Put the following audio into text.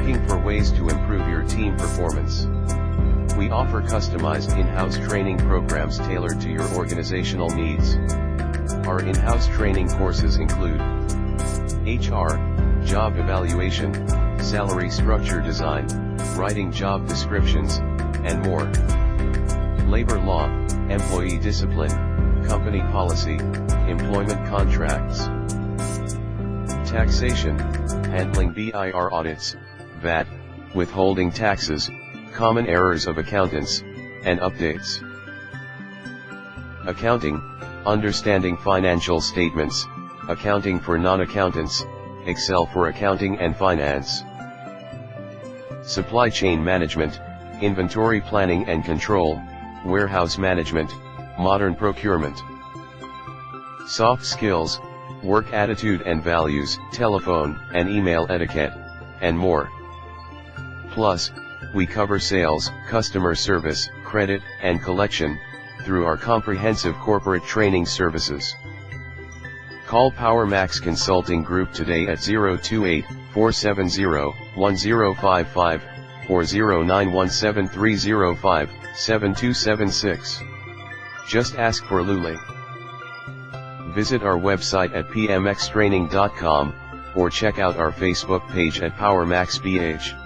Looking for ways to improve your team performance? We offer customized in-house training programs tailored to your organizational needs. Our in-house training courses include HR, job evaluation, salary structure design, writing job descriptions, and more. Labor law, employee discipline, company policy, employment contracts. Taxation, handling BIR audits, VAT, withholding taxes, common errors of accountants, and updates. Accounting, understanding financial statements, accounting for non-accountants, Excel for accounting and finance. Supply chain management, inventory planning and control, warehouse management, modern procurement. Soft skills, work attitude and values, telephone and email etiquette, and more. Plus, we cover sales, customer service, credit, and collection, through our comprehensive corporate training services. Call Powermax Consulting Group today at 028-470-1055, or 0917-305-7276. Just ask for Luli. Visit our website at pmxtraining.com, or check out our Facebook page at PowermaxBH.